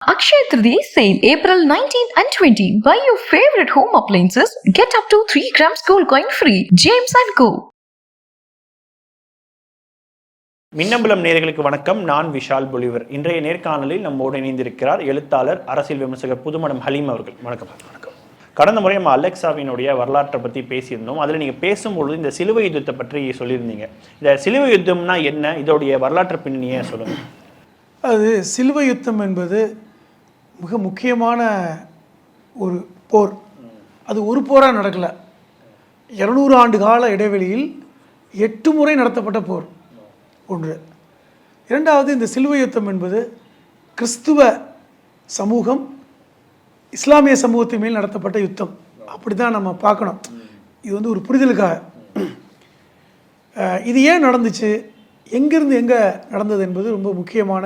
Akshaya Tritiya sale April 19 and 20. Buy your favorite home appliances. Get up to 3 grams gold coin free. James and Co. Minnambalam நேயர்களுக்கு வணக்கம். நான் விஷால் பொலிவர். இன்றைய நேர்காணலில் நம்மோடு இணைந்திருக்கிறார் எழுத்தாளர், அரசியல் விமர்சகர் புதுமடம் ஹலீம் அவர்கள். வணக்கம். வணக்கம். கடந்த முறை நம்ம அலெக்சாவினுடைய வரலாற்றை பற்றி பேசியிருந்தோம். அதில் நீங்கள் பேசும்பொழுது இந்த சிலுவை யுத்தத்தை பற்றி சொல்லியிருந்தீங்க. இந்த சிலுவை யுத்தம்னா என்ன, இதோடைய வரலாற்று பின்னணியை சொல்லுங்கள். அது சிலுவை யுத்தம் என்பது மிக முக்கியமான ஒரு போர். அது ஒரு போராக நடக்கலை, 200 ஆண்டு கால இடைவெளியில் 8 முறை நடத்தப்பட்ட போர் ஒன்று. இரண்டாவது, இந்த சிலுவை யுத்தம் என்பது கிறிஸ்துவ சமூகம் இஸ்லாமிய சமூகத்தின் மேல் நடத்தப்பட்ட யுத்தம். அப்படி தான் நம்ம பார்க்கணும். இது வந்து ஒரு புரிதலுக்காக. இது ஏன் நடந்துச்சு, எங்கிருந்து எங்கே நடந்தது என்பது ரொம்ப முக்கியமான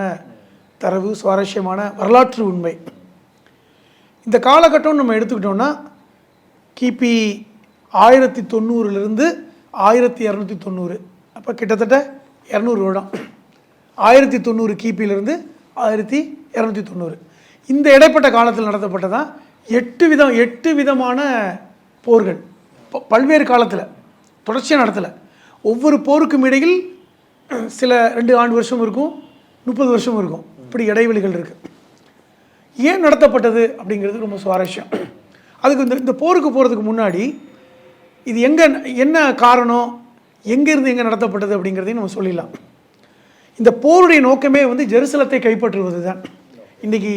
தரவு, சுவாரஸ்யமான வரலாற்று உண்மை. இந்த காலகட்டம் நம்ம எடுத்துக்கிட்டோம்னா கிபி 1090 1290, அப்போ கிட்டத்தட்ட 200 வருடம். 1090 கிபியிலிருந்து 1290, இந்த இடைப்பட்ட காலத்தில் நடத்தப்பட்டதான் 8 விதமான போர்கள். பல்வேறு காலத்தில் தொடர்ச்சியாக நடத்தலை. ஒவ்வொரு போருக்கும் இடையில் சில 2 ஆண்டு வருஷம் இருக்கும், 30 வருஷம் இருக்கும், இப்படி இடைவெளிகள் இருக்குது. ஏன் நடத்தப்பட்டது அப்படிங்கிறது ரொம்ப சுவாரஸ்யம். அதுக்கு இந்த போருக்கு போகிறதுக்கு முன்னாடி இது என்ன காரணம், எங்கேருந்து எங்கே நடத்தப்பட்டது அப்படிங்கிறதையும் நம்ம சொல்லிடலாம். இந்த போருடைய நோக்கமே வந்து ஜெருசலத்தை கைப்பற்றுவது தான். இன்றைக்கி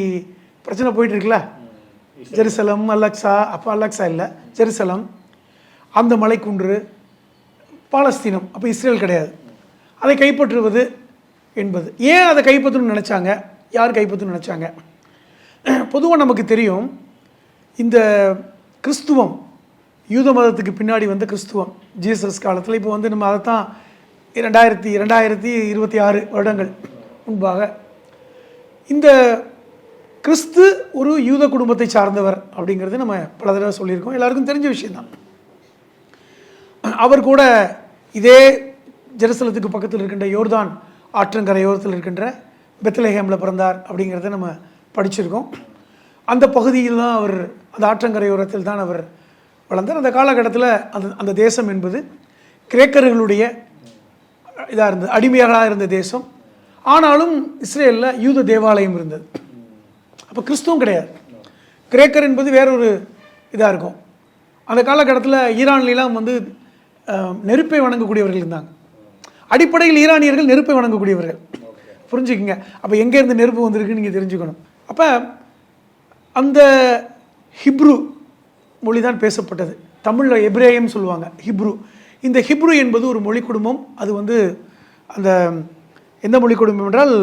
பிரச்சனை போயிட்டுருக்குல்ல, ஜெருசலம், அலெக்சா. அப்போ அலெக்சா இல்லை, ஜெருசலம், அந்த மலைக்குன்று, பாலஸ்தீனம், அப்போ இஸ்ரேல் கிடையாது. அதை கைப்பற்றுவது என்பது. ஏன் அதை கைப்பற்றணும்னு நினச்சாங்க, யார் கைப்பற்றணும்னு நினச்சாங்க? பொதுவாக நமக்கு தெரியும், இந்த கிறிஸ்துவம், யூத மதத்துக்கு பின்னாடி வந்த கிறிஸ்துவம் ஜீசஸ் காலத்தில், இப்போ வந்து நம்ம அதைத்தான் 2026 வருடங்கள் முன்பாக, இந்த கிறிஸ்து ஒரு யூத குடும்பத்தை சார்ந்தவர் அப்படிங்கிறது நம்ம பல தடவை சொல்லியிருக்கோம், எல்லாருக்கும் தெரிஞ்ச விஷயம்தான். அவர் கூட இதே ஜெருசலத்துக்கு பக்கத்தில் இருக்கின்ற யோர்தான் ஆற்றங்கரையோரத்தில் இருக்கின்ற பெத்லஹேமில் பிறந்தார் அப்படிங்கிறத நம்ம படிச்சிருக்கோம். அந்த பகுதியில் தான் அவர், அந்த ஆற்றங்கரையோரத்தில் தான் அவர் வளர்ந்தார். அந்த காலகட்டத்தில் அந்த தேசம் என்பது கிரேக்கர்களுடைய இதாக இருந்தது, அடிமையாக இருந்த தேசம். ஆனாலும் இஸ்ரேலில் யூத தேவாலயம் இருந்தது. அப்போ கிறிஸ்துவம் கிடையாது, கிரேக்கர் என்பது வேறொரு இதாக இருக்கும். அந்த காலகட்டத்தில் ஈரான்லாம் வந்து நெருப்பை வணங்கக்கூடியவர்கள் இருந்தாங்க. அடிப்படையில் ஈரானியர்கள் நெருப்பை வணங்கக்கூடியவர்கள், புரிஞ்சுக்குங்க. அப்போ எங்கேருந்து நெருப்பு வந்திருக்குன்னு நீங்கள் தெரிஞ்சுக்கணும். அப்போ அந்த ஹிப்ரு மொழி தான் பேசப்பட்டது. தமிழில் எப்ரேயம் சொல்லுவாங்க, ஹிப்ரு. இந்த ஹிப்ரு என்பது ஒரு மொழி குடும்பம். அது வந்து அந்த எந்த மொழி குடும்பம் என்றால்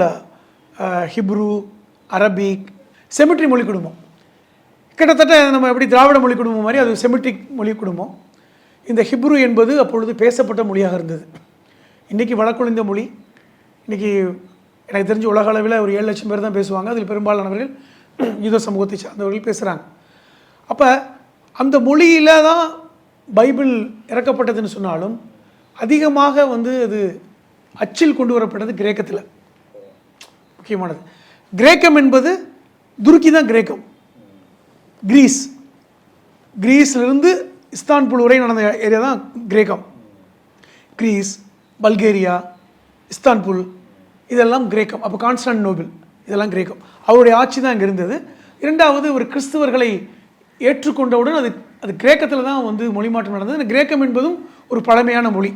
ஹிப்ரு, அரபிக், செமிட்ரி மொழி குடும்பம். கிட்டத்தட்ட நம்ம எப்படி திராவிட மொழி குடும்பம் மாதிரி அது செமிட்ரிக் மொழி குடும்பம். இந்த ஹிப்ரு என்பது அப்பொழுது பேசப்பட்ட மொழியாக இருந்தது. இன்றைக்கி வழக்கொழிந்த மொழி. இன்றைக்கி எனக்கு தெரிஞ்ச உலக அளவில் ஒரு 7 லட்சம் பேர் தான் பேசுவாங்க. அதில் பெரும்பாலானவர்கள் யூத சமூகத்தை சார்ந்தவர்கள் பேசுகிறாங்க. அப்போ அந்த மொழியில் தான் பைபிள் இறக்கப்பட்டதுன்னு சொன்னாலும் அதிகமாக வந்து அது அச்சில் கொண்டு வரப்பட்டது கிரேக்கத்தில். முக்கியமானது கிரேக்கம் என்பது துருக்கி தான் கிரேக்கம். கிரீஸ்லேருந்து இஸ்தான்புல் வரை நடந்த ஏரியா தான் கிரேக்கம். கிரீஸ், பல்கேரியா, இஸ்தான்புல், இதெல்லாம் கிரேக்கம். அப்போ கான்ஸ்டான்டினோபிள், இதெல்லாம் கிரேக்கம். அவருடைய ஆட்சி தான் இங்கே இருந்தது. இரண்டாவது, ஒரு கிறிஸ்தவர்களை ஏற்றுக்கொண்டவுடன் அது கிரேக்கத்தில் தான் வந்து மொழி மாற்றம் நடந்தது. இந்த கிரேக்கம் என்பதும் ஒரு பழமையான மொழி.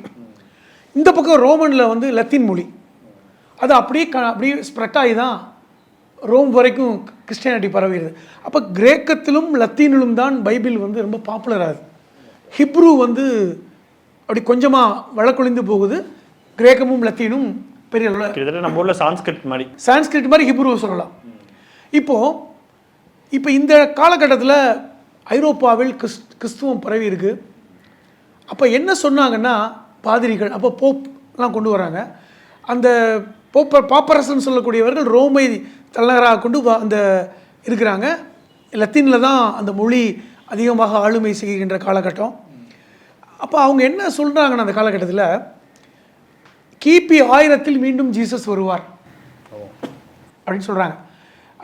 இந்த பக்கம் ரோமனில் வந்து லத்தீன் மொழி. அது அப்படியே ஸ்ப்ரெட் ஆகி தான் ரோம் வரைக்கும் கிறிஸ்டியானிட்டி பரவிடுது. அப்போ கிரேக்கத்திலும் லத்தீனிலும் தான் பைபிள் வந்து ரொம்ப பாப்புலராகுது. ஹிப்ரு வந்து அப்படி கொஞ்சமாக வழக்கொழிந்து போகுது. கிரேக்கமும் லத்தீனும் பெரிய அளவில், நம்ம ஊரில் சான்ஸ்கிரிட் மாதிரி ஹிப்ருவை சொல்லலாம். இப்போ இந்த காலகட்டத்தில் ஐரோப்பாவில் கிறிஸ்துவம் பரவி இருக்கு. அப்போ என்ன சொன்னாங்கன்னா பாதிரிகள், அப்போ போப்லாம் கொண்டு வராங்க. அந்த பாப்பரசன் சொல்லக்கூடியவர்கள் ரோமை தலைநகராக கொண்டு அந்த இருக்கிறாங்க. லத்தீனில் தான் அந்த மொழி அதிகமாக ஆளுமை செய்கின்ற காலகட்டம். அப்போ அவங்க என்ன சொல்கிறாங்கன்னா, அந்த காலகட்டத்தில் கிபி 1000 மீண்டும் ஜீசஸ் வருவார் அப்படின்னு சொல்கிறாங்க.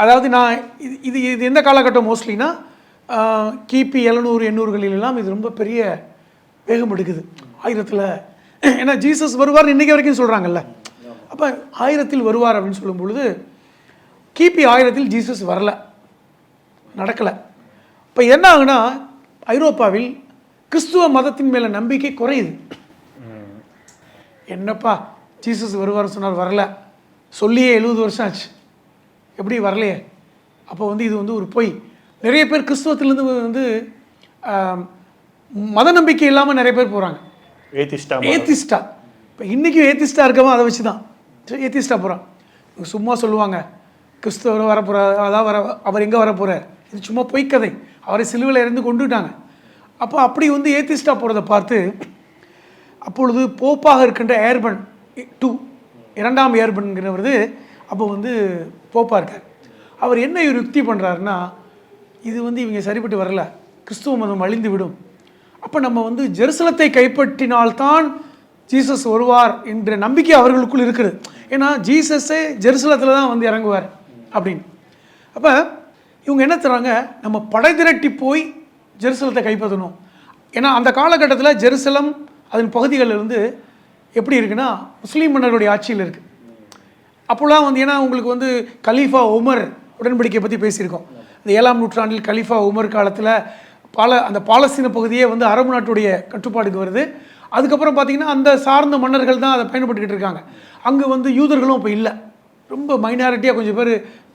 அதாவது நான் இது இது எந்த காலகட்டம் மோஸ்ட்லினா கிபி 700 800களிலெல்லாம் இது ரொம்ப பெரிய வேகம் எடுக்குது 1000ல். ஏன்னா ஜீசஸ் வருவார் இன்றைக்கி வரைக்கும் சொல்கிறாங்கல்ல. அப்போ 1000ல் வருவார் அப்படின்னு சொல்லும் பொழுது கிபி 1000ல் ஜீசஸ் வரலை, நடக்கலை. இப்போ என்ன ஆகுனா ஐரோப்பாவில் கிறிஸ்துவ மதத்தின் மேலே நம்பிக்கை குறையுது. என்னப்பா ஜீசஸ் வருவார் சொன்னார், வரல, சொல்லியே 70 வருஷம் ஆச்சு, எப்படி வரலையே? அப்போ இது ஒரு பொய். நிறைய பேர் கிறிஸ்துவத்திலேருந்து மத நம்பிக்கை இல்லாமல் நிறைய பேர் போகிறாங்க, ஏத்திஸ்டா. இப்போ இன்றைக்கும் ஏத்திஸ்டா இருக்கவன் அதை வச்சு தான் ஏத்திஸ்டா போகிறான். சும்மா சொல்லுவாங்க கிறிஸ்துவர் வரப்போகிறார், அதான் அவர் எங்கே வரப்போகிறார், இது சும்மா பொய்க்கதை, அவரை சிலுவையில் இருந்து கொண்டுட்டாங்க. அப்போ அப்படி ஏத்திஸ்டா போகிறத பார்த்து அப்பொழுது போப்பாக இருக்கின்ற ஏர்பன் 2 2ஆம் ஏர்பன்கிறவர் அப்போ போப்பாக இருக்கார். அவர் என்ன யுக்தி பண்ணுறாருன்னா, இது இவங்க சரிப்பட்டு வரல, கிறிஸ்துவ மதம் அழிந்து விடும், அப்போ நம்ம ஜெருசலத்தை கைப்பற்றினால்தான் ஜீசஸ் வருவார் என்ற நம்பிக்கை அவர்களுக்குள் இருக்குது. ஏன்னா ஜீசஸே ஜெருசலத்தில் தான் இறங்குவார் அப்படின்னு. அப்போ இவங்க என்ன தராங்க, நம்ம படை திரட்டி போய் ஜெருசலத்தை கைப்பற்றணும். ஏன்னா அந்த காலகட்டத்தில் ஜெருசலம் அதன் பகுதிகளில் எப்படி இருக்குன்னா முஸ்லீம் மன்னர்களுடைய ஆட்சியில் இருக்குது. அப்போலாம் ஏன்னா உங்களுக்கு கலீஃபா உமர் உடன்படிக்கை பற்றி பேசியிருக்கோம். இந்த 7ஆம் நூற்றாண்டில் கலீஃபா உமர் காலத்தில் அந்த பாலஸ்தீன பகுதியே அரபு நாட்டுடைய கட்டுப்பாடுக்கு வருது. அதுக்கப்புறம் பார்த்திங்கன்னா அந்த சார்ந்த மன்னர்கள் தான் அதை பயன்பட்டுக்கிட்டு இருக்காங்க. அங்கே யூதர்களும் இப்போ இல்லை, ரொம்ப மைனாரிட்டியாக கொஞ்சம்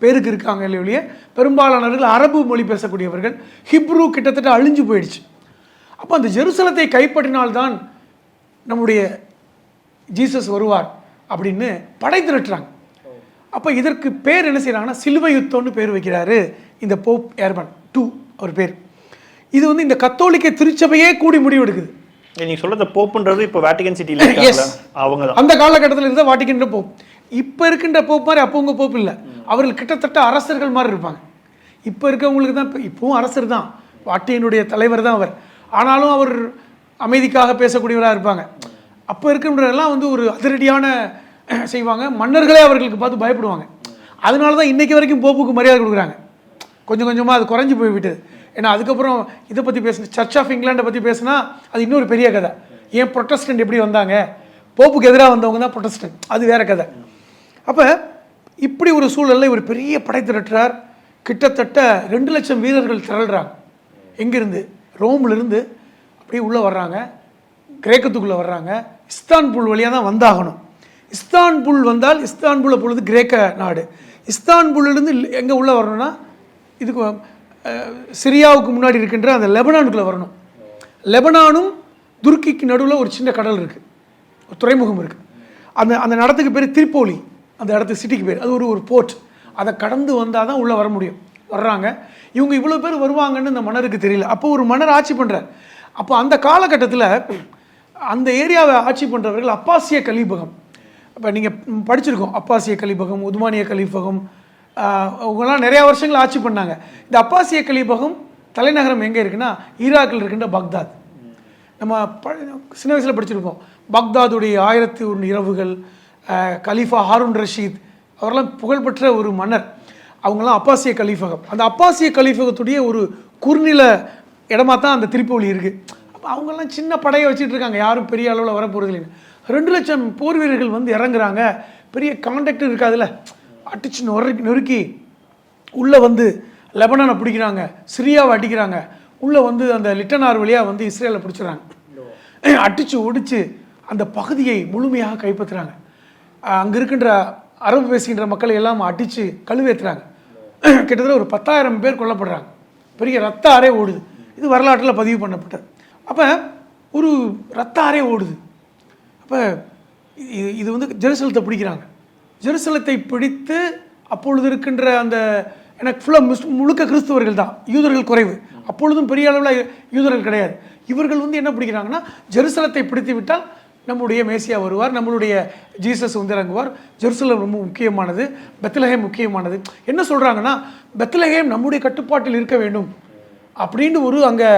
பேருக்கு இருக்காங்க இல்லையே. பெரும்பாலானவர்கள் அரபு மொழி பேசக்கூடியவர்கள், ஹிப்ரு கிட்டத்தட்ட அழிஞ்சு போயிடுச்சு. அப்போ அந்த ஜெருசலத்தை கைப்பற்றினால்தான் நம்முடைய ஜீசஸ் வருவார் அப்படின்னு படை திரட்டுறாங்க. அப்போ இதற்கு பேர் என்ன செய்கிறாங்கன்னா சிலுவை யுத்தம்னு பேர் வைக்கிறாரு இந்த போப் ஏர்பன் 2 அவர் பேர். இது இந்த கத்தோலிக்க திருச்சபையே கூடி முடிவெடுக்குது. நீங்க சொல்றது போப்புன்றது இப்போ வேட்டிகன் சிட்டில இருக்காங்க அவங்க, அந்த காலகட்டத்தில் இருந்த வாட்டிகன் போப். இப்போ இருக்கின்ற போப் மாதிரி அப்போ உங்க போப் இல்லை, அவர்கள் கிட்டத்தட்ட அரசர்கள் மாதிரி இருப்பாங்க. இப்போ இருக்கவங்களுக்கு தான் இப்பவும் அரசர் தான், வாட்டியனுடைய தலைவர் தான் அவர். ஆனாலும் அவர் அமைதிக்காக பேசக்கூடியவராக இருப்பாங்க. அப்போ இருக்கின்றதெல்லாம் ஒரு அதிரடியான செய்வாங்க. மன்னர்களே அவர்களுக்கு பார்த்து பயப்படுவாங்க. அதனால தான் இன்றைக்கி வரைக்கும் போப்புக்கு மரியாதை கொடுக்குறாங்க. கொஞ்சம் கொஞ்சமாக அது குறைஞ்சி போய்விட்டது. ஏன்னா அதுக்கப்புறம் இதை பற்றி பேசின சர்ச் ஆஃப் இங்கிலாண்டை பற்றி பேசினா அது இன்னொரு பெரிய கதை. ஏன் ப்ரொட்டஸ்டன்ட் எப்படி வந்தாங்க, போப்புக்கு எதிராக வந்தவங்க தான் ப்ரொட்டஸ்டன்ட், அது வேறு கதை. அப்போ இப்படி ஒரு சூழலில் ஒரு பெரிய படை திரட்டுறார். கிட்டத்தட்ட 2 லட்சம் வீரர்கள் திரள்றாங்க. எங்கேருந்து? ரோம்லேருந்து அப்படியே உள்ளே வர்றாங்க, கிரேக்கத்துக்குள்ளே வர்றாங்க. இஸ்தான்புல் வழியாக தான் வந்தாகணும். இஸ்தான்புல் வந்தால், இஸ்தான்புல் அப்பொழுது கிரேக்க நாடு. இஸ்தான்புல்லிருந்து எங்கே உள்ளே வரணும்னா இதுக்கு சிரியாவுக்கு முன்னாடி இருக்கின்ற அந்த லெபனானுக்குள்ளே வரணும். லெபனானும் துருக்கிக்கு நடுவில் ஒரு சின்ன கடல் இருக்குது, ஒரு துறைமுகம் இருக்குது. அந்த இடத்துக்கு பேர் திரிப்போலி, அந்த இடத்துக்கு சிட்டிக்கு பேர். அது ஒரு போர்ட். அதை கடந்து வந்தால் தான் உள்ளே வர முடியும். வர்றாங்க. இவங்க இவ்வளோ பேர் வருவாங்கன்னு இந்த மன்னருக்கு தெரியல. அப்போ ஒரு மன்னர் ஆட்சி பண்ணுறார். அப்போ அந்த காலகட்டத்தில் அந்த ஏரியாவை ஆட்சி பண்ணுறவர்கள் அப்பாசிய கலீபகம். இப்போ நீங்கள் படிச்சிருக்கோம், அப்பாசிய கலீபகம், உதுமானிய கலீபகம், அவங்களாம் நிறையா வருஷங்கள் ஆட்சி பண்ணாங்க. இந்த அப்பாசிய கலீபகம் தலைநகரம் எங்கே இருக்குன்னா ஈராக்கில் இருக்கின்ற பக்தாத். நம்ம சின்ன வயசில் படிச்சிருக்கோம் பக்தாதுடைய 1001 இரவுகள். கலீஃபா ஹாரூன் ரஷீத் அவரெல்லாம் புகழ்பெற்ற ஒரு மன்னர். அவங்களாம் அப்பாசிய கலீஃபகம். அந்த அப்பாசிய கலீஃபகத்துடைய ஒரு குறுநில இடமா தான் அந்த திரிப்போலி இருக்குது. அப்போ அவங்கெல்லாம் சின்ன படையை வச்சுட்டு இருக்காங்க, யாரும் பெரிய அளவில் வரப்போகிறது இல்லைன்னு. 2 லட்சம் போர் வீரர்கள் இறங்குறாங்க. பெரிய கான்டாக்ட் இருக்காதுல்ல, அடிச்சு நொறுக்கி உள்ளே லெபனானை பிடிக்கிறாங்க, சிரியாவை அடிக்கிறாங்க. உள்ளே அந்த லிட்டனார் வழியாக இஸ்ரேலை பிடிச்சிடறாங்க. அடித்து ஒடிச்சு அந்த பகுதியை முழுமையாக கைப்பற்றுறாங்க. அங்கே இருக்கின்ற அரபு பேசுகின்ற மக்களை எல்லாம் அடித்து கழுவேற்றுறாங்க. கிட்டத்தட்ட ஒரு 10,000 பேர் கொல்லப்படுறாங்க. பெரிய ரத்த ஆறே ஓடுது. இது வரலாற்றில் பதிவு பண்ணப்பட்டது. அப்போ ஒரு ரத்த ஆறே ஓடுது. அப்போ இது ஜெருசலத்தை பிடிக்கிறாங்க. ஜெருசலத்தை பிடித்து அப்பொழுது இருக்கின்ற அந்த எனக்கு ஃபுல்லாக முழுக்க கிறிஸ்துவர்கள் தான், யூதர்கள் குறைவு. அப்பொழுதும் பெரிய அளவில் யூதர்கள் கிடையாது. இவர்கள் என்ன பிடிக்கிறாங்கன்னா, ஜெருசலத்தை பிடித்து விட்டால் நம்முடைய மேசியா வருவார், நம்மளுடைய ஜீசஸ் இறங்குவார், ஜெருசலம் ரொம்ப முக்கியமானது, பெத்லஹேம் முக்கியமானது. என்ன சொல்கிறாங்கன்னா, பெத்லஹேம் நம்முடைய கட்டுப்பாட்டில் இருக்க வேண்டும் அப்படின்னு அங்கே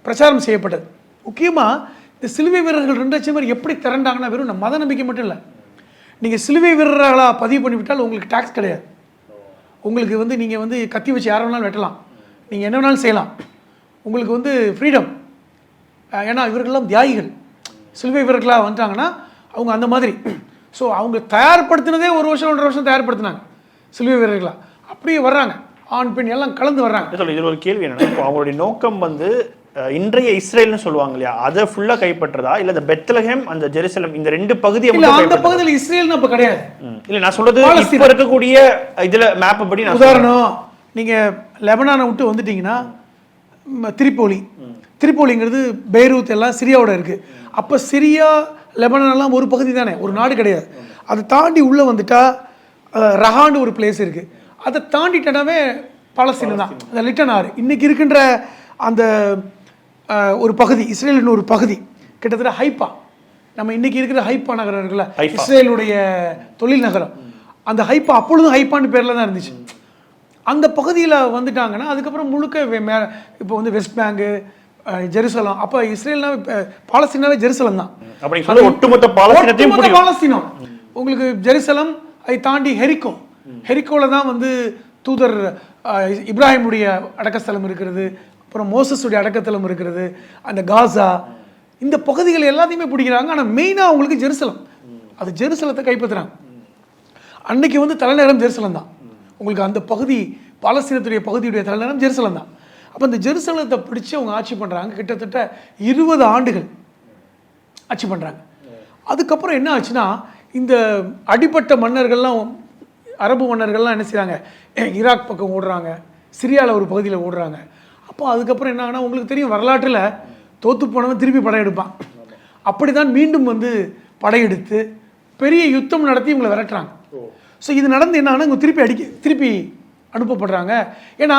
பிரச்சாரம் செய்யப்பட்டது. முக்கியமாக இந்த சிலுவை வீரர்கள் 2 லட்சம் பேர் எப்படி திரண்டாங்கன்னா, வெறும் மத நம்பிக்கை மட்டும் இல்லை, நீங்கள் சிலுவை வீரர்களாக பதிவு பண்ணிவிட்டால் உங்களுக்கு டாக்ஸ் கிடையாது. உங்களுக்கு வந்து நீங்கள் வந்து கத்தி வச்சு யாரை வேணாலும் வெட்டலாம், நீங்கள் என்ன வேணாலும் செய்யலாம், உங்களுக்கு வந்து ஃப்ரீடம். ஏன்னா இவர்கள்லாம் தியாகிகள், சிலுவை வீரர்களாக வந்துட்டாங்கன்னா அவங்க அந்த மாதிரி. ஸோ அவங்க தயார்படுத்தினதே 1 வருஷம் 1.5 வருஷம் தயார்படுத்தினாங்க சிலுவை வீரர்களாக. அப்படியே வர்றாங்க, ஆண் பெண் எல்லாம் கலந்து வர்றாங்க. இதில் ஒரு கேள்வி என்னன்னா, இப்போ அவங்களுடைய நோக்கம் வந்து இன்றைய இஸ்ரேல்னு சொல்லுவாங்க இல்லையா, அதை ஃபுல்லா கைப்பற்றதா இல்ல இந்த பெத்லஹேம் அந்த ஜெருசலம் இந்த 2 பகுதியை இல்ல அந்த பகுதியில் இஸ்ரேல்னு அப்ப கிடையாது. இல்ல நான் சொல்றது இப்ப இருக்கக்கூடிய இதுல மேப் படி உதாரணம், நீங்க லெபனானை விட்டு வந்துட்டீங்கன்னா திரிப்போலிங்கிறது பெய்ரூத் எல்லாம் சிரியாவோட இருக்கு. அப்ப சிரியா லெபனான் எல்லாம் ஒரு பகுதி தானே, ஒரு நாடு கிடையாது. அதை தாண்டி உள்ள வந்துட்டா ரஹான்னு ஒரு பிளேஸ் இருக்கு. அதை தாண்டிட்டனாவே பாலஸ்தீனம் தான், அந்த லிட்டன் ஆறு. இன்னைக்கு இருக்கின்ற அந்த ஒரு பகுதி இஸ்ரேலின் ஒரு பகுதி கிட்டத்தட்ட ஹைப்பா, நம்ம இன்னைக்கு இருக்கிற ஹைப்பா நகரம் இருக்குல்ல, இஸ்ரேலுடைய தொழில் நகரம், அந்த ஹைப்பா அப்பொழுதும் ஹைப்பான்னு பேர்ல தான் இருந்துச்சு. அந்த பகுதியில் வந்துட்டாங்கன்னா அதுக்கப்புறம் முழுக்க இப்போ வந்து வெஸ்ட் பேங்கு, ஜெருசலம். அப்போ இஸ்ரேல்னா பாலஸ்தீனாவே ஜெருசலம் தான், ஒட்டுமொத்த பாலஸ்தீனம். உங்களுக்கு ஜெருசலம், அதை தாண்டி ஹெரிக்கோல தான் வந்து தூதர் இப்ராஹிமுடைய அடக்கஸ்தலம் இருக்கிறது, அப்புறம் மோசஸுடைய அடக்கத்தலம் இருக்கிறது, அந்த காசா, இந்த பகுதிகள் எல்லாத்தையுமே பிடிக்கிறாங்க. ஆனால் மெயினாக அவங்களுக்கு ஜெருசலம், அது ஜெருசலத்தை கைப்பற்றுறாங்க. அன்னைக்கு வந்து தலைநகரம் ஜெருசலம் தான். உங்களுக்கு அந்த பகுதி பாலஸ்தீனத்துடைய பகுதியுடைய தலைநகரம் ஜெருசலம் தான். அப்போ அந்த ஜெருசலத்தை பிடிச்சி அவங்க ஆட்சி பண்ணுறாங்க. கிட்டத்தட்ட 20 ஆண்டுகள் ஆட்சி பண்ணுறாங்க. அதுக்கப்புறம் என்ன ஆச்சுன்னா, இந்த அடிப்பட்ட மன்னர்கள்லாம், அரபு மன்னர்கள்லாம் என்ன செய்கிறாங்க, ஈராக் பக்கம் ஓடுறாங்க, சிரியாவில் ஒரு பகுதியில் ஓடுறாங்க. அப்போ அதுக்கப்புறம் என்ன ஆகுனா, உங்களுக்கு தெரியும் வரலாற்றில் தோற்று போனவன் திருப்பி படையெடுப்பான். அப்படி தான் மீண்டும் வந்து படையெடுத்து பெரிய யுத்தம் நடத்தி இவங்களை விரட்டுறாங்க. ஸோ இது நடந்து என்ன ஆனால் இவங்க திருப்பி அனுப்பப்படுறாங்க. ஏன்னா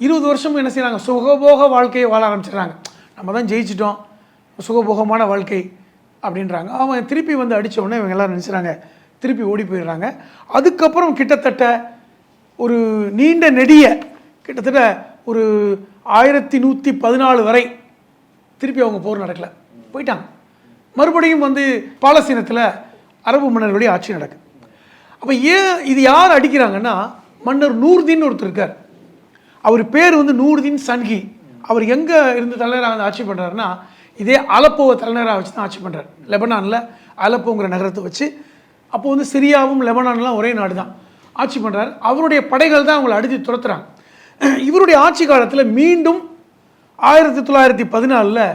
20 வருஷமும் என்ன செய்கிறாங்க, சுகபோக வாழ்க்கையை வாழ ஆரம்பிச்சிடுறாங்க. நம்ம தான் ஜெயிச்சிட்டோம், சுகபோகமான வாழ்க்கை அப்படின்றாங்க. அவன் திருப்பி வந்து அடித்த உடனே இவங்க எல்லாம் நினச்சிறாங்க, திருப்பி ஓடி போயிடுறாங்க. அதுக்கப்புறம் கிட்டத்தட்ட ஒரு நீண்ட நெடிய கிட்டத்தட்ட ஒரு 1114 வரை திருப்பி அவங்க போர் நடக்கல, போயிட்டாங்க. மறுபடியும் வந்து பாலஸ்தீனத்தில் அரபு மன்னர்களுடைய ஆட்சி நடக்குது. அப்போ ஏன் இது யார் அடிக்கிறாங்கன்னா, மன்னர் நூர்தீன் ஒருத்தர் இருக்கார். அவர் பேர் வந்து நூர்தீன் சன்கி. அவர் எங்கே இருந்து தலைநகராக ஆட்சி பண்ணுறாருன்னா, இதே அலப்போவை தலைநகராக வச்சு தான் ஆட்சி பண்ணுறாரு. லெபனானில் அலப்போங்கிற நகரத்தை வச்சு. அப்போ வந்து சிரியாவும் லெபனான்லாம் ஒரே நாடு தான் ஆட்சி பண்ணுறாரு. அவருடைய படைகள் தான் அவங்களை அடித்து துரத்துறாங்க. இவருடைய ஆட்சி காலத்தில் மீண்டும் 1914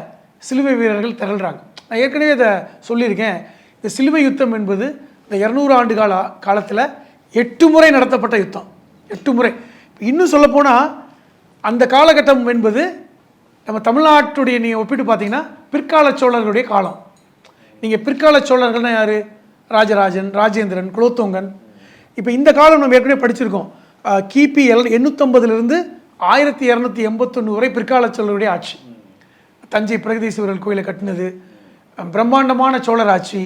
சிலுவை வீரர்கள் திரள்றாங்க. நான் ஏற்கனவே இதை சொல்லியிருக்கேன். இந்த சிலுவை யுத்தம் என்பது இந்த 200 ஆண்டு காலத்தில் 8 முறை நடத்தப்பட்ட யுத்தம். 8 முறை. இன்னும் சொல்லப்போனால் அந்த காலகட்டம் என்பது நம்ம தமிழ்நாட்டுடைய நீங்கள் ஒப்பிட்டு பார்த்தீங்கன்னா பிற்கால சோழர்களுடைய காலம். நீங்கள் பிற்கால சோழர்கள்னால் யார்? ராஜராஜன், ராஜேந்திரன், குலோத்துங்கன். இப்போ இந்த காலம் நம்ம ஏற்கனவே படிச்சிருக்கோம். கிபி 850 1281 வரை பிற்கால சோழருடைய ஆட்சி. தஞ்சை பிரகதீஸ்வரர் கோயிலை கட்டினது, பிரம்மாண்டமான சோழர் ஆட்சி.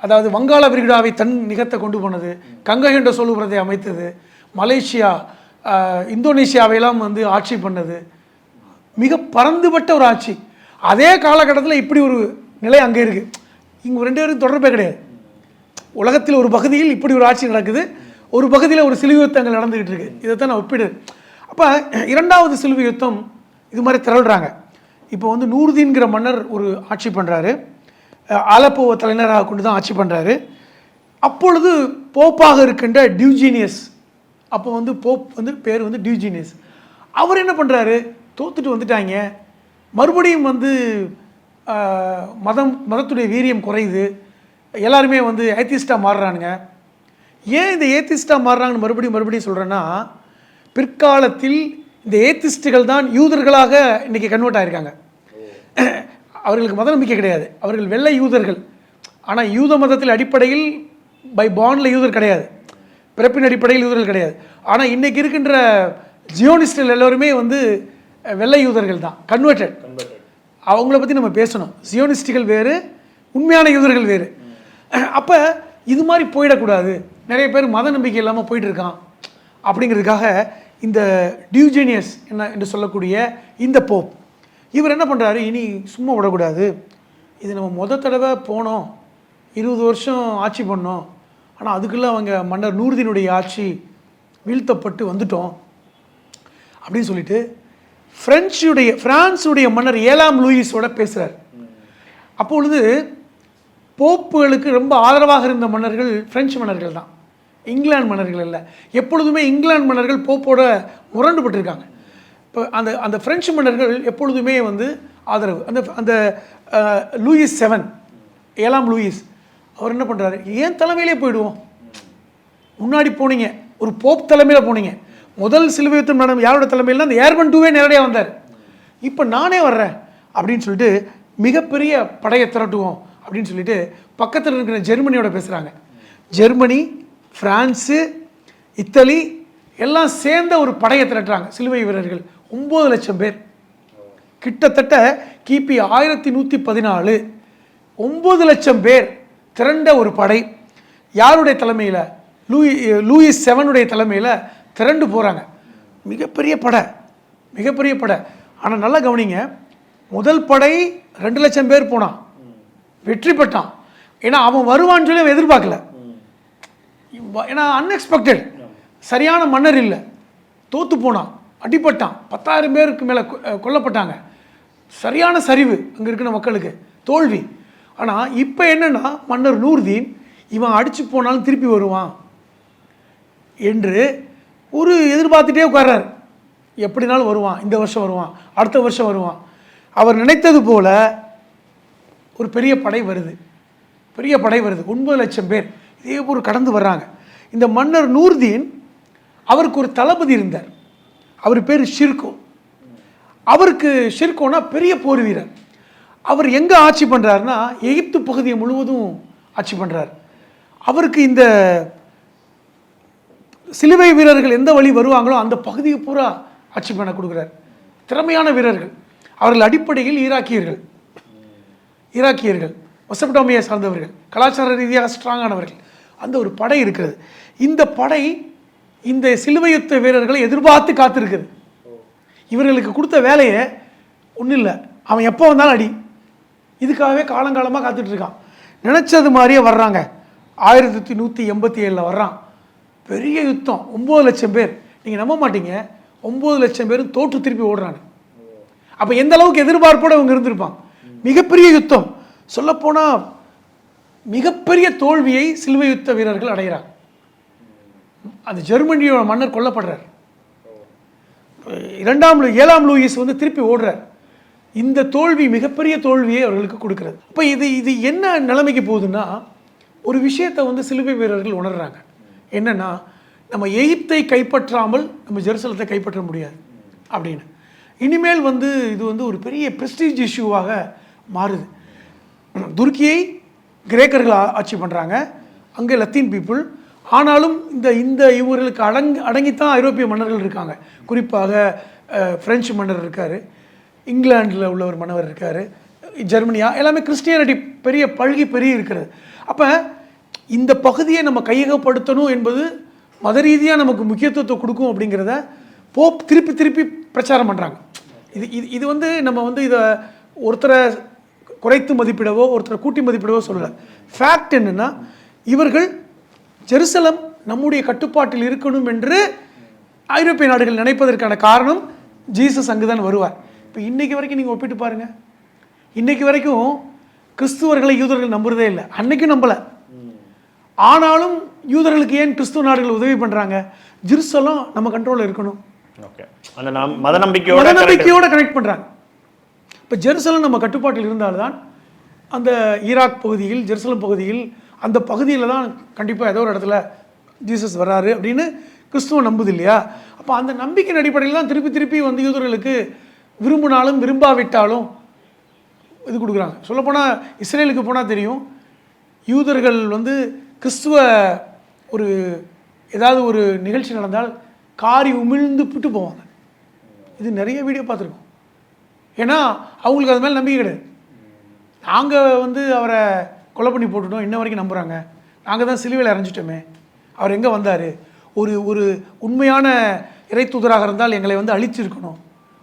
அதாவது வங்காள விரிகுடாவை தன் நிகத்தை கொண்டு போனது, கங்கை சோழபுரத்தை அமைத்தது, மலேசியா, இந்தோனேஷியாவையெல்லாம் வந்து ஆட்சி பண்ணது. மிக பறந்துபட்ட ஒரு ஆட்சி. அதே காலகட்டத்தில் இப்படி ஒரு நிலை அங்கே இருக்குது. இங்கே 2 பேருக்கும் தொடர்பே கிடையாது. உலகத்தில் ஒரு பகுதியில் இப்படி ஒரு ஆட்சி நடக்குது, ஒரு பகுதியில் ஒரு சிலுவை யுத்தங்கள் நடந்துகிட்டு இருக்கு. இதைத்தான் நான் ஒப்பிடுறேன். அப்போ 2வது சிலுவை யுத்தம் இது மாதிரி திரள்றாங்க. இப்போ வந்து நூர்தீன்கிற மன்னர் ஒரு ஆட்சி பண்ணுறாரு. அலப்போவை தலைநகராக கொண்டு தான் ஆட்சி பண்ணுறாரு. அப்பொழுது போப்பாக இருக்கின்ற டியூஜீனியஸ், அப்போ வந்து போப் வந்து பேர் வந்து டியூஜீனியஸ், அவர் என்ன பண்ணுறாரு, தோத்துட்டு வந்துட்டாங்க, மறுபடியும் வந்து மதத்துடைய வீரியம் குறையுது, எல்லாருமே வந்து ஏத்திஸ்டாக மாறுறானுங்க. ஏன் இந்த ஏத்திஸ்டாக மாறுறாங்கன்னு மறுபடியும் சொல்கிறேன்னா, பிற்காலத்தில் இந்த ஏத்திஸ்டுகள் தான் யூதர்களாக இன்றைக்கி கன்வெர்ட் ஆகிருக்காங்க. அவர்களுக்கு மத நம்பிக்கை கிடையாது, அவர்கள் வெள்ளை யூதர்கள். ஆனால் யூத மதத்தில் அடிப்படையில் பை பாண்டில் யூதர் கிடையாது, பிறப்பின் அடிப்படையில் யூதர்கள் கிடையாது. ஆனால் இன்றைக்கி இருக்கின்ற ஜியோனிஸ்டுகள் எல்லோருமே வந்து வெள்ளை யூதர்கள் தான், கன்வெர்டட். அவங்கள பற்றி நம்ம பேசணும். ஜியோனிஸ்டுகள் வேறு, உண்மையான யூதர்கள் வேறு. அப்போ இது மாதிரி போயிடக்கூடாது, நிறைய பேர் மத நம்பிக்கை இல்லாமல் போயிட்டுருக்கான் அப்படிங்கிறதுக்காக இந்த டியூஜீனியஸ் என்ன என்று சொல்லக்கூடிய இந்த போப் இவர் என்ன பண்ணுறாரு, இனி சும்மா விடக்கூடாது, இது நம்ம தடவை போனோம், 20 வருஷம் ஆட்சி பண்ணோம், ஆனால் அதுக்குள்ளே அவங்க மன்னர் நூர்தீனுடைய ஆட்சி வீழ்த்தப்பட்டு வந்துட்டோம் அப்படின்னு சொல்லிட்டு பிரான்ஸுடைய மன்னர் 7ஆம் லூயிஸோட பேசுகிறார். அப்பொழுது போப்புகளுக்கு ரொம்ப ஆதரவாக இருந்த மன்னர்கள் பிரெஞ்சு மன்னர்கள் தான், இங்கிலாந்து மன்னர்கள் இல்லை. எப்பொழுதுமே இங்கிலாந்து மன்னர்கள் போப்போட முரண்டுபட்டிருக்காங்க. இப்போ அந்த பிரெஞ்சு மன்னர்கள் எப்பொழுதுமே வந்து ஆதரவு. அந்த லூயிஸ் 7, 7ஆம் லூயிஸ் அவர் என்ன பண்ணுறாரு, ஏன் தலைமையிலே போயிடுவோம், முன்னாடி போனீங்க, ஒரு போப் தலைமையில் போனீங்க, முதல் சிலுவை யுத்தம் நடந்த யாரோட தலைமையில் அந்த ஏர்பன் 2 நேரடியாக வந்தார், இப்போ நானே வர்றேன் அப்படின்னு சொல்லிட்டு மிகப்பெரிய படையை திரட்டுவோம் அப்படின்னு சொல்லிட்டு பக்கத்தில் இருக்கிற ஜெர்மனியோட பேசுகிறாங்க. ஜெர்மனி, பிரான்ஸு, இத்தாலி எல்லாம் சேர்ந்த ஒரு படையை திரட்டுறாங்க. சிலுவை வீரர்கள் 9 லட்சம் பேர். கிட்டத்தட்ட கிபி 1114 9 லட்சம் பேர் திரண்ட ஒரு படை யாருடைய தலைமையில், லூயிஸ் 7 தலைமையில் திரண்டு போகிறாங்க. மிகப்பெரிய படை. ஆனால் நல்லா கவனிங்க, முதல் படை 2 லட்சம் பேர் போனான், வெற்றி பெற்றான். ஏன்னா அவன் வருவான்னு சொல்லி அவன் எதிர்பார்க்கல. ஏன்னா அன்எக்ஸ்பெக்டட், சரியான மன்னர் இல்லை, தோற்று போனான், அடிப்பட்டான், 10,000 பேருக்கு மேலே கொல்லப்பட்டாங்க. சரியான சரிவு அங்கே இருக்கிற மக்களுக்கு, தோல்வி. ஆனால் இப்போ என்னென்னா மன்னர் நூர்தீன் இவன் அடித்து போனாலும் திருப்பி வருவான் என்று ஒரு எதிர்பார்த்துட்டே உட்கார்றார். எப்படினாலும் வருவான், இந்த வருஷம் வருவான், அடுத்த வருஷம் வருவான். அவர் நினைத்தது போல ஒரு பெரிய படை வருது. 9 லட்சம் பேர் இதே போல் கடந்து வர்றாங்க. இந்த மன்னர் நூர்தீன் அவருக்கு ஒரு தளபதி இருந்தார், அவர் பேர் ஷிர்கோ. அவருக்கு ஷிர்கோனா பெரிய போர் வீரர். அவர் எங்கே ஆட்சி பண்ணுறாருன்னா எகிப்து பகுதியை முழுவதும் ஆட்சி பண்ணுறார். அவருக்கு இந்த சிலுவை வீரர்கள் எந்த வழி வருவாங்களோ அந்த பகுதியை பூரா ஆட்சி பண்ண கொடுக்குறார். திறமையான வீரர்கள் அவர்கள், அடிப்படையில் ஈராக்கியர்கள் மெசபடோமியா சார்ந்தவர்கள், கலாச்சார ரீதியாக ஸ்ட்ராங்கானவர்கள். அந்த ஒரு படை இருக்கிறது. இந்த படை இந்த சிலுவை யுத்த வீரர்களை எதிர்பார்த்து காத்திருக்குது. இவர்களுக்கு கொடுத்த வேலையை ஒன்றும் இல்லை, அவன் எப்போ வந்தாலும் அடி, இதுக்காகவே காலங்காலமாக காத்துட்ருக்கான். நினச்சது மாதிரியே வர்றாங்க. 1187 வர்றான். பெரிய யுத்தம், 9 லட்சம் பேர். நீங்கள் நம்ப மாட்டீங்க, 9 லட்சம் பேரும் தோற்று திருப்பி ஓடுறாங்க. அப்போ எந்த அளவுக்கு எதிர்பார்ப்போடு அவங்க இருந்திருப்பாங்க. மிகப்பெரிய யுத்தம், சொல்லப்போனால் மிகப்பெரிய தோல்வியை சிலுவை யுத்த வீரர்கள் அடைகிறாங்க. அந்த ஜெர்மனியோட மன்னர் கொல்லப்படுறார். 7ஆம் லூயிஸ் வந்து திருப்பி ஓடுறார். இந்த தோல்வி மிகப்பெரிய தோல்வியை அவர்களுக்கு கொடுக்கிறது. இப்போ இது என்ன நிலைமைக்கு போகுதுன்னா, ஒரு விஷயத்தை வந்து சிலுவை வீரர்கள் உணர்றாங்க. என்னன்னா, நம்ம எகிப்தை கைப்பற்றாமல் நம்ம ஜெருசலத்தை கைப்பற்ற முடியாது அப்படின்னு. இனிமேல் வந்து இது வந்து ஒரு பெரிய பிரஸ்டீஜ் இஷ்யூவாக மாறுது. துருக்கியை கிரேக்கர்கள் ஆட்சி பண்ணுறாங்க, அங்கே லத்தீன் பீப்புள். ஆனாலும் இந்த இவர்களுக்கு அடங்கித்தான் ஐரோப்பிய மன்னர்கள் இருக்காங்க. குறிப்பாக பிரெஞ்சு மன்னர் இருக்கார், இங்கிலாண்டில் உள்ள ஒரு மன்னர் இருக்கார், ஜெர்மனியா, எல்லாமே கிறிஸ்டியானிட்டி பெரிய இருக்கிறது. அப்போ இந்த பகுதியை நம்ம கையகப்படுத்தணும் என்பது மத ரீதியாக நமக்கு முக்கியத்துவத்தை கொடுக்கும் அப்படிங்கிறத போப் திருப்பி பிரச்சாரம் பண்ணுறாங்க. இது வந்து நம்ம வந்து இதை ஒருத்தரை குறைத்து மதிப்பிடவோ ஒருத்தரை கூட்டி மதிப்பிடவோ சொல்லலை. ஃபேக்ட் என்னென்னா, இவர்கள் ஜெருசலம் நம்முடைய கட்டுப்பாட்டில் இருக்கணும் என்று ஐரோப்பிய நாடுகள் நினைப்பதற்கான காரணம் ஜீசஸ் அங்கு தான் வருவார். இப்போ இன்றைக்கு வரைக்கும் நீங்கள் ஒப்பிட்டு பாருங்கள், இன்றைக்கு வரைக்கும் கிறிஸ்துவர்களை யூதர்கள் நம்புறதே இல்லை, அன்னைக்கும் நம்பலை. ஆனாலும் யூதர்களுக்கு ஏன் கிறிஸ்துவ நாடுகள் உதவி பண்ணுறாங்க? ஜெருசலம் நம்ம கண்ட்ரோலில் இருக்கணும், மத நம்பிக்கையோட கனெக்ட் பண்ணுறாங்க. இப்போ ஜெருசலம் நம்ம கட்டுப்பாட்டில் இருந்தால்தான் அந்த ஈராக் பகுதியில், ஜெருசலம் பகுதியில், அந்த பகுதியில் தான் கண்டிப்பாக ஏதோ ஒரு இடத்துல ஜீசஸ் வர்றாரு அப்படின்னு கிறிஸ்துவம் நம்புது இல்லையா? அப்போ அந்த நம்பிக்கையின் அடிப்படையில் தான் திருப்பி வந்து யூதர்களுக்கு விரும்பினாலும் விரும்பாவிட்டாலும் இது கொடுக்குறாங்க. சொல்லப்போனால் இஸ்ரேலுக்கு போனால் தெரியும், யூதர்கள் வந்து கிறிஸ்துவ ஏதாவது ஒரு நிகழ்ச்சி நடந்தால் காரி உமிழ்ந்து விட்டு போவாங்க. இது நிறைய வீடியோ பார்த்துருக்கோம். ஏன்னா அவங்களுக்கு அது மேலே நம்பிக்கை கிடையாது. நாங்கள் வந்து அவரை கொலை பண்ணி போட்டுட்டோம், இன்ன வரைக்கும் நம்புகிறாங்க, நாங்கள் தான் சிலுவையில் அரைஞ்சிட்டோமே, அவர் எங்கே வந்தார், ஒரு உண்மையான இறை தூதராக இருந்தால் எங்களை வந்து அழிச்சிருக்கணும்,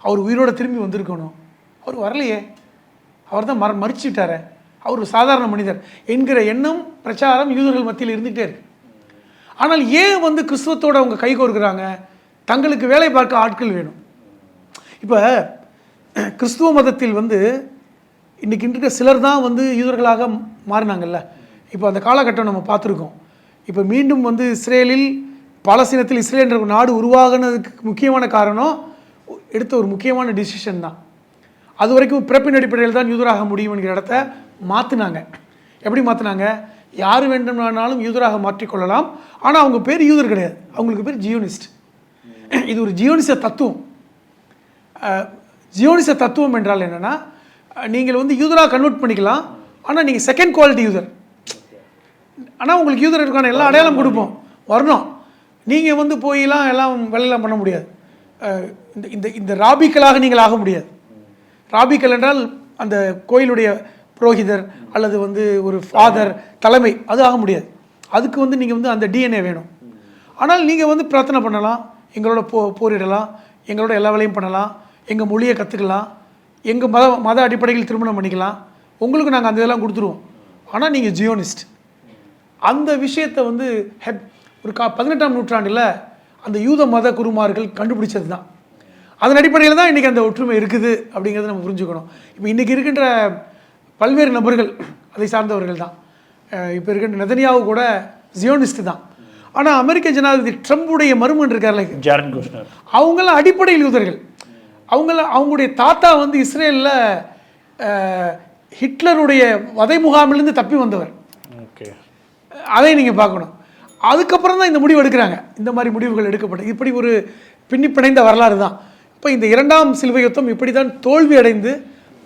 அவர் உயிரோடு திரும்பி வந்திருக்கணும், அவர் வரலையே, அவர் தான் மறிச்சிட்டார, அவர் ஒரு சாதாரண மனிதர் என்கிற எண்ணம் பிரச்சாரம் யூதர்கள் மத்தியில் இருந்துகிட்டே இருக்கு. ஆனால் ஏன் வந்து கிறிஸ்துவத்தோடு அவங்க கை கோர்க்குறாங்க? தங்களுக்கு வேலை பார்க்க ஆட்கள் வேணும். இப்போ கிறிஸ்துவ மதத்தில் வந்து இன்றைக்கி இருக்க சிலர் தான் வந்து யூதர்களாக மாறினாங்கல்ல. இப்போ அந்த காலகட்டம் நம்ம பார்த்துருக்கோம். இப்போ மீண்டும் வந்து இஸ்ரேலில் பாலஸ்தீனத்தில் இஸ்ரேல் என்ற ஒரு நாடு உருவாகினதுக்கு முக்கியமான காரணம் எடுத்த ஒரு முக்கியமான டிசிஷன் தான். அது வரைக்கும் பிறப்பின் அடிப்படையில் தான் யூதராக முடியும் என்கிற இடத்த மாற்றினாங்க. எப்படி மாற்றினாங்க? யார் வேண்டுமானாலும் யூதராக மாற்றிக்கொள்ளலாம், ஆனால் அவங்க பேர் யூதர் கிடையாது, அவங்களுக்கு பேர் ஜியோனிஸ்ட். இது ஒரு ஜியோனிச தத்துவம். ஜியோனிச தத்துவம் என்றால் என்னென்னா, நீங்கள் வந்து யூதராக கன்வெர்ட் பண்ணிக்கலாம், ஆனால் நீங்கள் செகண்ட் குவாலிட்டி யூதர். ஆனால் உங்களுக்கு யூதருக்கான எல்லா அடையாளம் கொடுப்போம், வரணும். நீங்கள் வந்து போயெல்லாம் எல்லாம் வேலையெல்லாம் பண்ண முடியாது. இந்த இந்த ராபிக்களாக நீங்கள் ஆக முடியாது. ராபிக்கல் என்றால் அந்த கோயிலுடைய புரோகிதர் அல்லது வந்து ஒரு ஃபாதர் தலைமை, அது ஆக முடியாது. அதுக்கு வந்து நீங்கள் வந்து அந்த டிஎன்ஏ வேணும். ஆனால் நீங்கள் வந்து பிரார்த்தனை பண்ணலாம், எங்களோட போரிடலாம், எங்களோட எல்லா வேலையும் பண்ணலாம், எங்கள் மொழியை கற்றுக்கலாம், எங்கள் மத அடிப்படையில் திருமணம் பண்ணிக்கலாம், உங்களுக்கு நாங்கள் அந்த இதெல்லாம் கொடுத்துருவோம். ஆனால் நீங்கள் ஜியோனிஸ்ட். அந்த விஷயத்தை வந்து ஒரு 18ஆம் நூற்றாண்டில் அந்த யூத மத குருமார்கள் கண்டுபிடிச்சது தான். அதன் அடிப்படையில் தான் இன்றைக்கி அந்த ஒற்றுமை இருக்குது அப்படிங்கிறத நம்ம புரிஞ்சுக்கணும். இப்போ இன்றைக்கி இருக்கின்ற பல்வேறு நபர்கள் அதை சார்ந்தவர்கள் தான். இப்போ இருக்கின்ற நெதன்யாவு கூட ஜியோனிஸ்ட் தான். ஆனால் அமெரிக்க ஜனாதிபதி ட்ரம்புடைய மருமகன் இருக்கார்ல, ஜாரட் குஷ்னர், அவங்களாம் அடிப்படையில் யூதர்கள். அவங்களுடைய தாத்தா வந்து இஸ்ரேலில் ஹிட்லருடைய வதை முகாமிலிருந்து தப்பி வந்தவர். அதை நீங்கள் பார்க்கணும். அதுக்கப்புறம் தான் இந்த முடிவு எடுக்கிறாங்க. இந்த மாதிரி முடிவுகள் எடுக்கப்பட்டது இப்படி ஒரு பின்னிப்பிணைந்த வரலாறு தான். இப்போ இந்த 2ஆம் சிலுவை யுத்தம் இப்படி தான் தோல்வி அடைந்து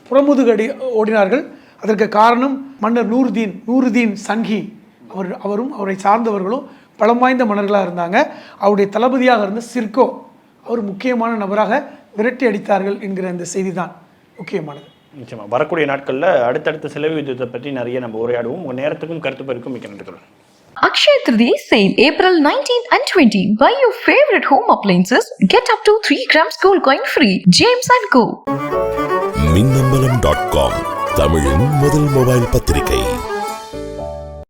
புறமுதுகடி ஓடினார்கள். அதற்கு காரணம் மன்னர் நூருதீன் சன்ஹி அவரும் அவரை சார்ந்தவர்களும் பலம் வாய்ந்த மன்னர்களாக இருந்தாங்க. அவருடைய தளபதியாக இருந்த சிர்கோ அவர் முக்கியமான நபராக விரட்டி அடித்தார்கள் என்கிற இந்த செய்தி தான் முக்கியமானது. நிச்சயமாக வரக்கூடிய நாட்களில் அடுத்தடுத்த சிலுவை யுத்தத்தை பற்றி நிறைய நம்ம உரையாடுவோம். உங்கள் நேரத்துக்கும் கருத்து பெருக்கும் மிக்க நன்றி. Akshaya Tritiya sale April 19 and 20. Buy your favorite home appliances. Get up to 3 grams gold coin free. James & Co. மின்னம்பலம்.com தமிழின் முதல் மொபைல் பத்திரிகை.